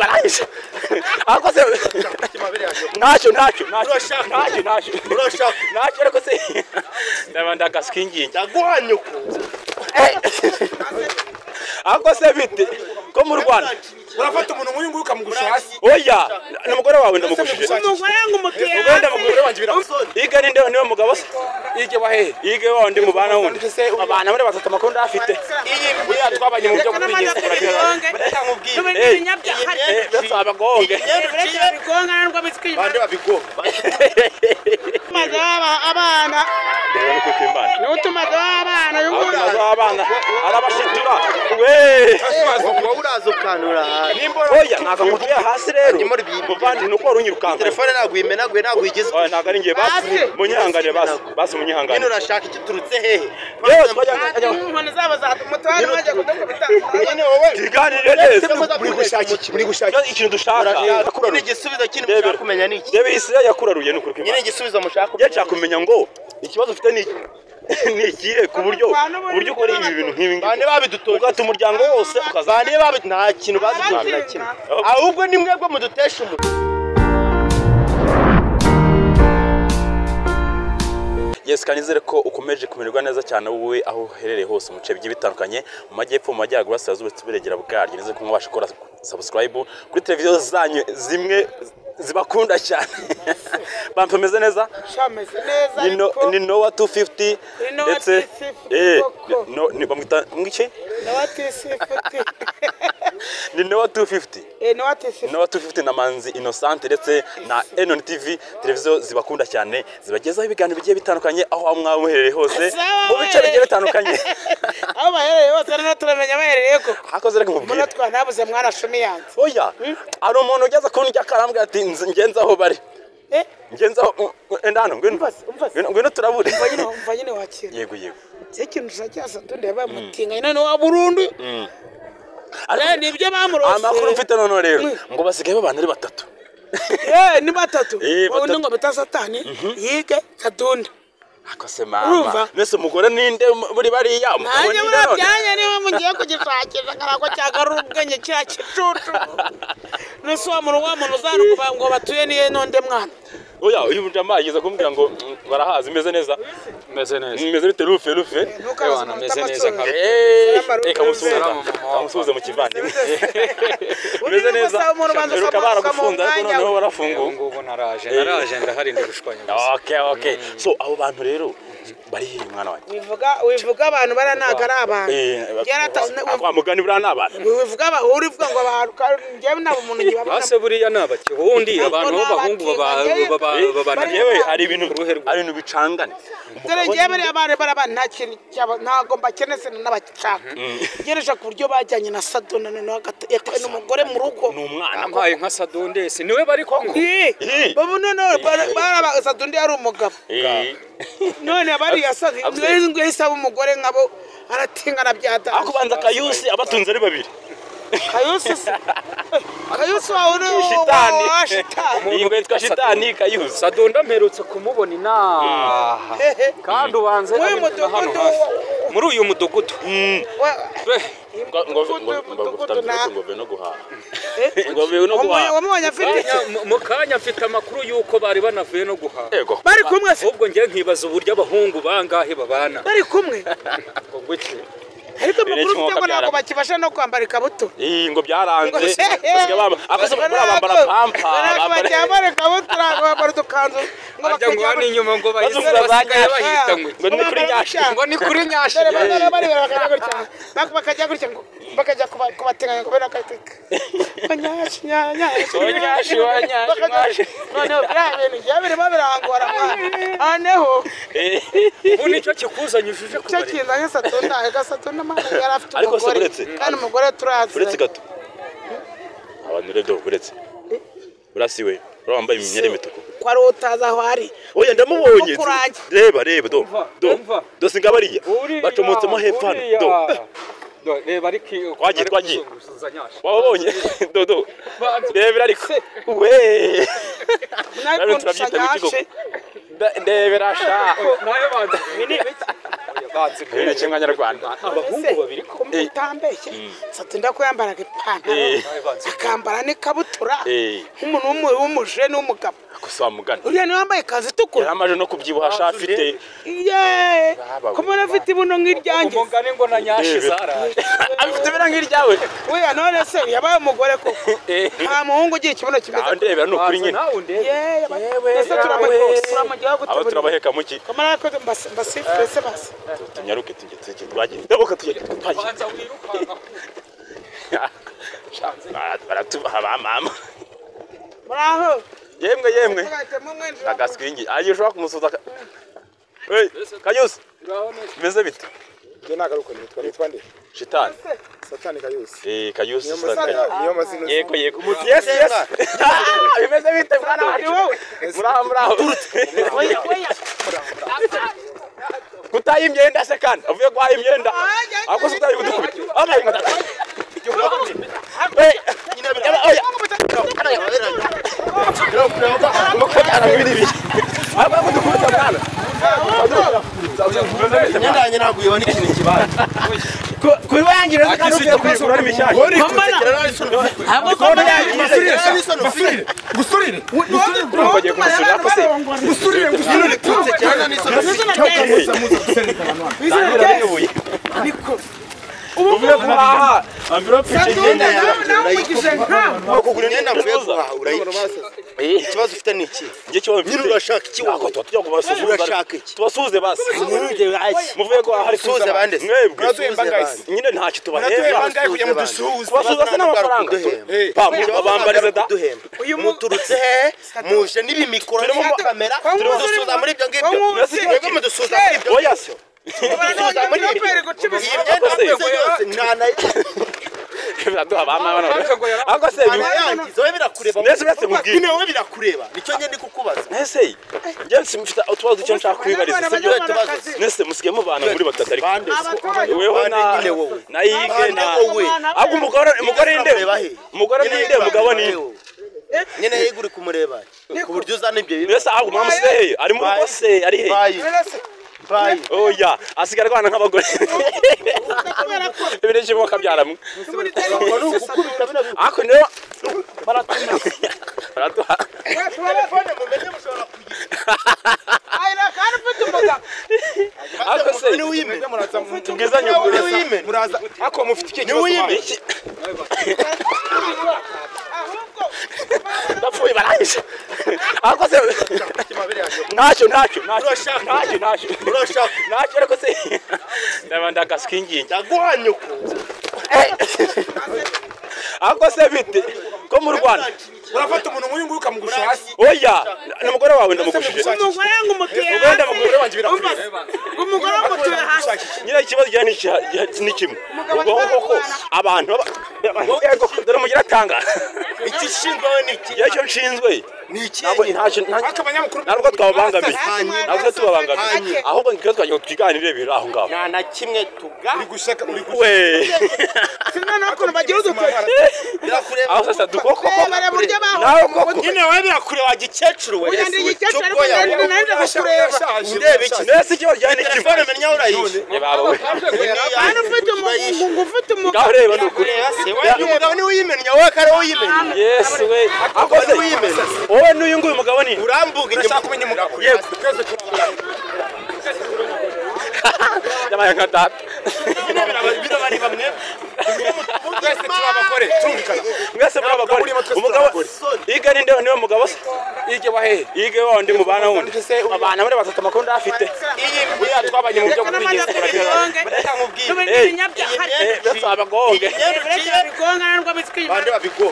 barayisha ako se ntacyo ariko se ndabanda gaskingi ndaguhanyuko ako se bite ko mu Rwanda urafata umuntu nk'uyu nguyu ukamugusha hasi oya n'umugore wawe ndamugushije umugore ngo umuteye ugenda mugore wanjye birafone iga ninde niwe mugabo se ige wahe ige wandi mu bana wundi abana muri batatu makuru afite iyi buriya twabanye mu byo kubigenza bese abagonge bande babigonga abana ndabona ko kwimana n'utumaze abana abana arabashitura we wowe uraza ukanura oya ntago ngutuye hasi rero muvandi nuko warunyirukanga telefone naguyimenaguye naguyigize ntago ari ngiye basi munyihanganire basi munyihanganire nino urashaka igiturutse hehe yewe twajya umuntu zaba zatumutoye waje kudukubita nyine wowe kiganire neza muri gushaka ikintu dushaka nyine igisubizo kindi mushaka kumenya ni iki rebe isi yakuraruye nuko nyine igisubizo mushaka yacha kumenya ngo ikibazo ufite ni ikihe ku buryo ukora ibi bintu nk'ibi bande babidutoje ugata umuryango wose ukazaniye nta kintu bazidutoje na kimwe ahubwo ni mwebwe mudutesha umutwe. Yes, kanizere ko ukomeje kumererwa neza cyane wowe aho uherereye hose mu bice bigiye bitandukanye mu majyepfo mu majyaruguru asirazuba tubiregera bwaryo neze ko mwabasha gukora subscribe kuri televiziyo zanyu zimwe zibakunda cyane bampemeze neza shameze neza ni Noah 250 ndetse no ni bamwita ngiki Noah 250 ni Noah 250 Noah 250 na Manzi Innocent ndetse na Enon TV televiziyo zibakunda cyane zibagezaho ibiganiro bigiye bitandukanye aho mwamuherereye hose mu bice bigiye bitandukanye aho baherereye hose rero turamenya baherereye ko hakoze reka mubwire muno twanabuze mwana shumi yanze oya ari umuntu ugeze kundi akarambwa ati ngenza aho bari ngenza endano ngwino turabure umva nyine wakira yego ikintu ushakira ndeba mutinga none wa Burundi ari nibyo bamurose amakuru mfite none rero ngo basigaye babana ari batatu ni batatu ubundi ngo bita Satani yige Kadunda akose mama nese umugore ninde muri bariya umugore ninde byanye niwe mugiye kugishakira karako cyagarubwenye cya kicucu nese wa muntu uzana ngo batuye niye nonde mwana oya uyu mujama yiza kumbwira ngo barahazi meze neza meze bite rufe ebana meze neza kamusubize mu kivandimwe meze neza heruka baragufunze ariko noneho barafunguye ngubu naraje ndahari ndigushwanya okay so abo bantu rero bari mwana wanjye wivuga abantu baranaga ari abantu kwa mugani bura n'abantu wivuga urivuga ngo abantu ngewe nabo umuntu nyibabona base buriya nabaki ubundi abantu b'abahungu babana yewe ari ibintu bicangane dore ngewe bari abantu barabana nta kintu ntago mbakenese n'abacaka gereje ku buryo bajyanye na Sadona noneho yatawe n'umugore mu rugo n'umwana mpaye nka Sadonde si niwe bari kumwe babu noneho baraba Sadonde ari umugabo none bari yasaze ngo yisaba umugore nkabo aratingana byata akubanza Kayusi abatunze ari babiri Kayusi wawe shitani ingwe yitwa shitani Kayusi Sadonda mperutse kumubona inaha kandi ubanze muri uyu mudugudu mukanya afite amakuru yuko bari banavuye no guhaha bari kumwe ahubwo ngiye nkibaza uburyo abahungu bangahe babana bari kumwe ariko makuru cyangwa nako bakibasha no kwambara ikabuto ngo byaranze basiga akoze bambara pampa bambara ikabutura bambara udukanzu ngo bakajya inyuma ngo bahita ngo ni kuri nyashi bakajya gutya ngo bakajya kubateganya kubera akateka nyashi none birabene byabirimo birangora mwana aneho ubu nicyo kikuzanyishije cyo kinzanye Satunda yari afite umugore kandi umugore turazi uretse gato abantu rero uretse urasiwe wambaye imyenda y'imituku kwa rutaza aho ari oya ndamubonye reba do singabariya bacomotsemo hepfo hano reba ariko twagiye wabonye do reba ariko we nayo turabyita mu kigo ndebera sha nayo banza Ni kimwe nyarwanda. abahungu babiri ko utambeshye satinda ko yambaraga ipantaro akambara n'ikabutura nk'umuntu w'umujene w'umugabo Gusa mugana. uriya ni wambaye kazi itukura Yaramaje no kubyibuha shafite. ye komona afite ibuno nk'iryanjye umugani ngo na nyashi zara Afite bera ngiryawe. oya none se yabaye umugore koko nta muhungu ugira ikibuno kimeze Ndebera no kuri nyine. ese turamujyaho Aba turabaheka muki. komona ko mbasifure se basi Tunyaruke tujye twagiye. Ndabuka tujye twagiye. banza wirukanga Baratubaha mama. muraho Yemwe. Agaswingi. Aje ushaka kumusuza. Hey, Kanyusi. Meze bite? Je nagaruka nitwa nde? Shitani. Satani Kayusi. Kanyusi Satani niyo mazina. Yego. Yes. Bimeze bite mwana wacu? Muraho. Kutaye imyenda se kandi. Avuye kwaye imyenda. Ako se utari kudukubita. Amaye ngatatu. Hey. Mukajana mwibiri. Aba kudukubita mwana. Nyandanye naguyeho n'ikintu kibaye. Kubibangira se kandi uvuye kwisura ari mishyashya. Gusurire. Bagiye kumusura ko se. Gusurire. Cyane n'isoni. Uvuye kuhaha. Amvirope Imyenda cy'igenda. yawe kugura imyenda mvuye guhaha urayibasa. Ikibazo ufite ni iki? Nge cyo Nyine urashaka iki wowe? tujya kubasuhuza. Urashaka iki? Tubasuhuze basi. Nyine hasi. Muvuye ko hari Suze bande. Mwebwe. Uratuhemba ngayisi. Nyine ntacyo Natuye tubaheza. bangaye kujya mu dusuhuza. Tubasuhuza se n'amafaranga. Bambariza da. Muturutse he? Muje n'ibimikoro n'amakamera. Dusuhuza muri ibyo ngibyo. Mwebwe mudusuhuza muri ibyo. Oya se. Dusuhuza muri ibyo. Iyi myenda mvuze yose ntana Biraduha bamama. Ako se yangize wowe birakureba. Nese bese mubwire. Nyine wowe birakureba. Nicyo ngende kukubaza. Nese. Nge simfite utubazo icyo nshaka kwibariza. Sibyo tubazo. Nese musige mubana muri batatu ariko. Bande. Wewe na nyine wowe. na yige na wowe. Ahubwo umugore ninde? Umugore ninde? Umugabo ninde? Nyine yego uri kumureba. Ku buryo uzana ibyo bibi. Mbese ahubwo mwamuseye ari mu rugo se ari he? Bayi. Oya asigara rwana nk'abagore. Ibintu cyimo kabyaramwe. Ako niyo baratuha. Ako se Ni wime. tubwizanye Ni ukuri. wime. Muraza ako mufite iki Ni wime. Ndapfuye barahise. Ako se ntacyo. Urashaka. Ntacyo ariko se ndabanda gaskingi. Ndaguhanyuko. Ako se bite ko mu Rwanda urafata umuntu nk'uyu nguyu ukamugusha hasi. oya n'umugore wawe ndamugushije umugore ngo mutuye ugenda mugore wanjye birakureba umugore ngo mutuye hasi nyira ikibazo cyane ni kimwe ubwo koko abantu yego dore mugira atanga Iki shinzwe we ni iki? icyo nshinzwe Ni iki? ntabwo ntacyo ntabwo twabangamiye ntabwo tubabangamiye ahubwo ngikyo twajya twiganirire biri aho ngaho Nta na kimwe tuga. Uri gushaka we sinna nakuntu bagira udutoki Birakureba. aho sasa dukoko bare buryo baho nawe koko Nyine wowe birakureba wa gikecuru we. uya ndi igikecuru ariko nandi nandi gukureba Ndebe iki? nese ikibazo cyane ni kimwe Telefone menya urayishe. baba we hano ufite umuntu ufite umugabo ngaho reba nukuri Uyu mugabo ni uyimenya wowe kare uyimenya. yesu we akoze wowe n'uyu nguyu mugabo ni Urambuga inyuma kumenya umugabo. yego yabaye nka data Birabari bamwe. twese turi abagore turumvikana. mwese muri abagore umugabo yiga ninde niwe mugabo se Ige wahe. yige wa ndi mubana wundi abana muri batatu amakuru ndafite Buriya twabanye mu byo kubigeza Reka nkubwire. bese abagonge Bande babigo.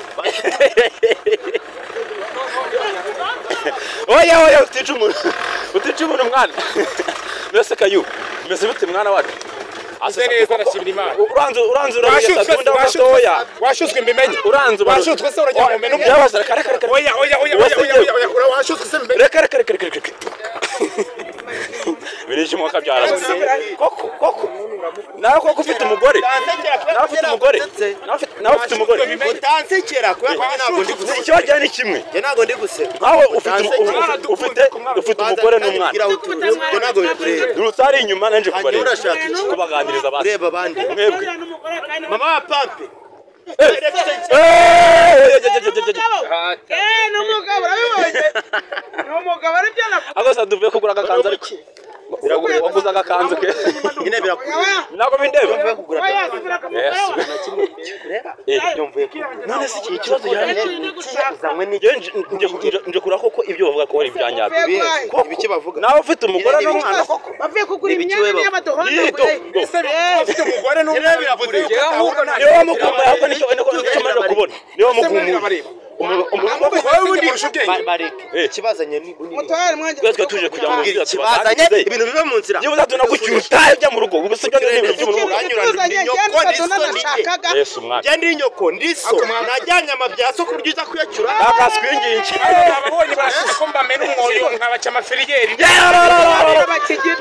oya utica umuntu mwana mbese kayu mbese bite mwana wacu Ase neza arashimira Imana. uranze urabiyesa dunda gatoya Washutswe mbimenye. uranze Washutswe se urajya mu menu. byabaza kare Oya washutswe se mbimenye. reka Birije mu kabyara. Koko. Nawe koko ufite umugore. Nawe ufite umugore. Nawe ufite umugore. Utansekera kubera ko ntabwo ndi guseka. Ikibazo cyane kimwe. Njye ntabwo ndi guseka. Nawe ufite umugore n'umwana. Njye ntabwo bikureba. Urutari inyuma nanje kubareba. Urashaka iki? Kubaganiriza abandi. Ureba abandi. Mwebwe. Mama wa Pampe. N'umugabo urabibonye n'umugabo ari byo Agosa duvuye kugura agakanzu ariko waguze agakanzu ke Nyine birakugura. nako bindeba None se iki kibazo yanjye uzanywe n'iki? nje kura koko ibyo bavuga ko ari ibyanyabyo Ibiki bavuga? nawe ufite umugore n'umwana koko bavuye kugura imyenda y'abadohonda ufite umugore n'umwana biravuze niwe wamukumbuye ahubwo nicyo maze kubona niwe wamukumbuye Ikibazanye ni mutware mwanje twese tuje kujya mu nzira ikibazanye ibintu bive mu nzira. niba uzadunagucyura utaye mu rugo ubu sibyo n'ibintu by'umuntu Yesu mwana Njye ndi nyoko ndiso najyanye amabyaso ku buryo uza kuyacyura. agaswingingi ababonye barashaka ko mbamena umwoyo nkabaca amafirigeri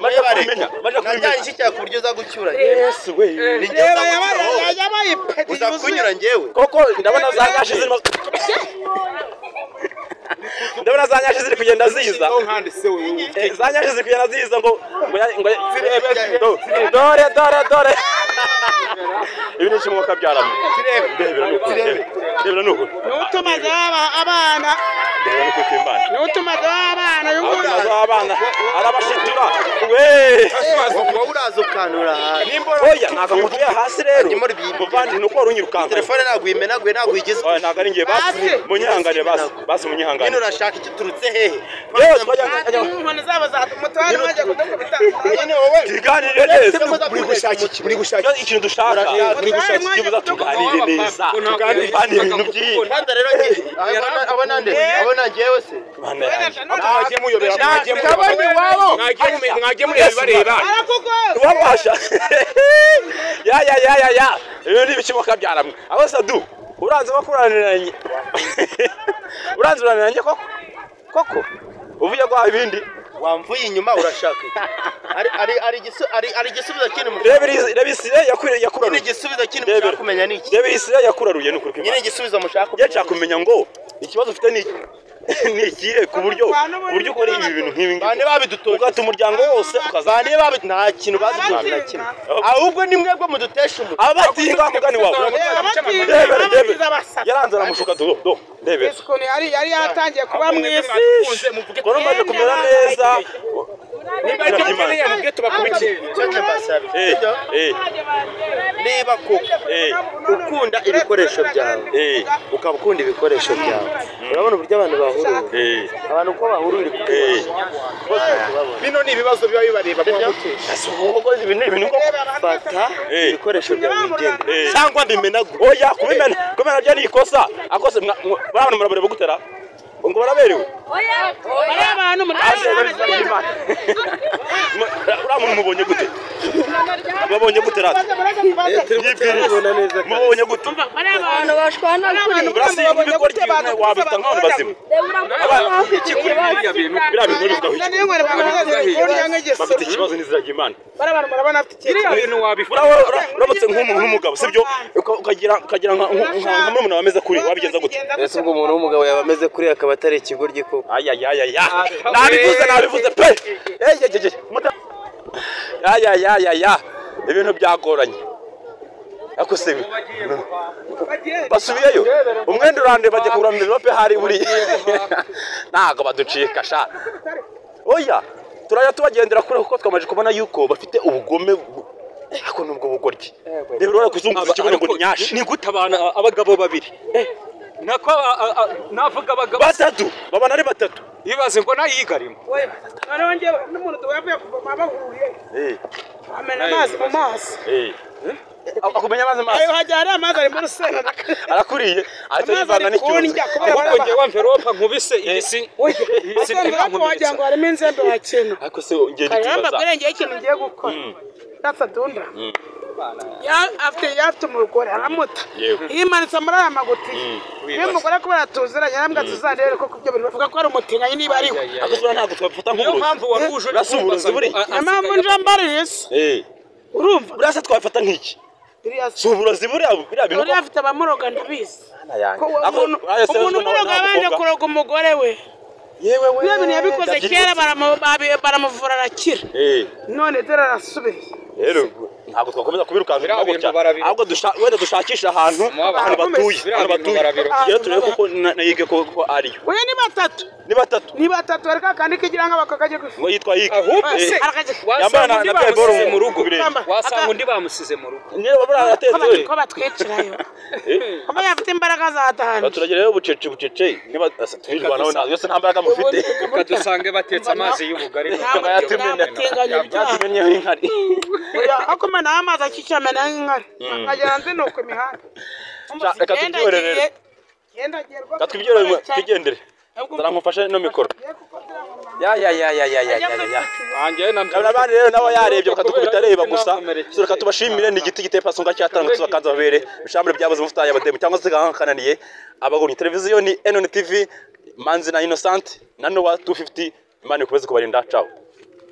maze kumenya Najyanye iki cyaka ku buryo uza gucyura. Yesu we yabaye peti Uza kunyura njyewe. koko ndabona za nyashi zirimo ndabona za nyashi ziri kugenda ziza za nyashi ziri kugenda ziza ngo dore ibi ni kimwe kabyaramo ndebera nuko n'utumaze abana ndebera nuko kwimbana n'utumaze abana n'utumaze abana arabashitura we Wowe uraza ukanura hasi. oya ntago ngutuye hasi rero muvandi nuko warunyirukanka Telefone ntabwo imenaguye ntabwo igeze. oya ntago ari ngiye munyihangane basi munyihangane Nyine urashaka iki turutse hehe? yewe twajya inkoni zabo mutware mwanje kudukubita Nyine wowe tuganire neza muri gushaka iki? Muri gushaka ikintu dushaka turi gushaka ikibuza tuganire neza kandi ibintu byinshi Kandi rero abona nde? Abona njyewe se. Mana yanjye mwagiye muyobera mwagiye mureba bareba wabasha ya ibi ni ibiki mukabyaramwe abo sadu uranze bakuraniranye uranze uraniranye koko uvuye kwa ibindi Wamvuye inyuma urashaka iki? Ari igisubizo kindi mu. reba isire yakuraruye Nyine igisubizo kindi mushaka kumenya ni iki? reba isire yakuraruye n'ukuri Nyine kw'Imana igisubizo mushaka yacha kumenya ngo ikibazo ufite ni ikihe ku buryo ukora ibi bintu nk'ibi ngibi bane babidutoje. ugata umuryango wose Bane nta kintu badutoje na kimwe. Ahubwo ni mwebwe mudutesha umutwe. abatinga mugani wawe yaranze aramushuka do ndebe Sikoni yari yatangiye kuba mwisi kono maze kumera neza niba ari byo mubwiye tubakubitiye Cyo mbasaba. Niba ukunda ibikoresho byawe ukaba ukunda ibikoresho byawe urabona uburyo abantu bahurura abantu uko bahurura bino ni ibibazo biba bibareba fata ibikoresho byawe wigendera cyangwa mbimenagura. oya kumena byo ni ikosa akose barabona murabure gutera ngo baraberewe bari abantu uramuntu mubonye gute babonye gute rata mubonye gute bari abantu bashwana urasi ibigori by'imwe wabita nk'abantu bazima biriya bintu bivugaho iki bafite ikibazo n'izira ry'Imana bari abantu barabona afite ikintu uramutse nk'umugabo sibyo ukagira nka murumuna wameze kuri wabigenza gute ese ubwo umuntu w'umugabo yaba ameze kuri akaba atari ikigoryi koko. nabivuze pe ibintu byagoranye ariko se basubiyeyo umwenda urande bajya kugura mvirope hari buri ntago baducika sha oya turajya tubagendera kure kuko twamaje kubona yuko bafite ubugome ariko nubwo bugoryi rero urabona kuzunguza ikibuno ngo nyashi ni gute abagabo babiri nako navuga abagabo batatu babana ari batatu ibaze ngo nayigarimo noneho njyewe n'umuntu tuwavuye kuvoma bahuye amena amazi mu maso akumenya amazi maso ayo hajya hari amazi ari muri sena arakuriye ahita yivanga n'ikibazo ahubwo njyewe mveropa nkubise isi wagira ngo harimo inzembe wakina ariko se ngiye kayamba nitubaza bwire ngiye ikintu ngiye gukora ndapfa dunda afite umugore aramuta yimanitse muri aya magoti iyo umugore kubera tuziranye namwe tuzandere ko kubyo bari bavuga ko ari umutinganyi niba ariho agusura ntabwo twafata nk'uburozi rasuburozi buri impamvu njambaririza urumva burasa twafata nk'iki suburozi buriya bintu uriya afite abamuroga ndabizi umuntu umuroga abanje kuroga umugore we yewe we biriya bintu yabikoze kera baramuvura arakira none dore arasubiriye rero ntabwo twakomeza kubirukankira ahubwo wenda dushakisha ahantu batuye rero turebe koko nayige ko ariyo we ni batatu bari kakandi kigira ngo bakakaje gusa ngo yitwa yike wasanga undi bamusize mu rugo wasanga undi bamusize mu rugo niba baragateze ko batwicirayo kuba yafite imbaraga za hatanu baturagera rero bucece niba twijwanaho nazo yose nta mbaraga mufite dusange batetse amazi y'ubugari yatumennyeho inkari akomana amazi akicamena nk'inkari nkagera nzinuka imihanda reka tubyorere tugendere zara nkufashe no mikoro ya abandi rero nabo yarebye bakadukubita areba gusa reka tubashimire ni igiti giteye pasonga cyatanga tubakanza babere bishambure byabuze mufitanye abademu cyangwa se kananiye abagoni televiziyo ni NN TV Manzi na Innocent na Noah 250 Imana ikomeze kubarinda ciao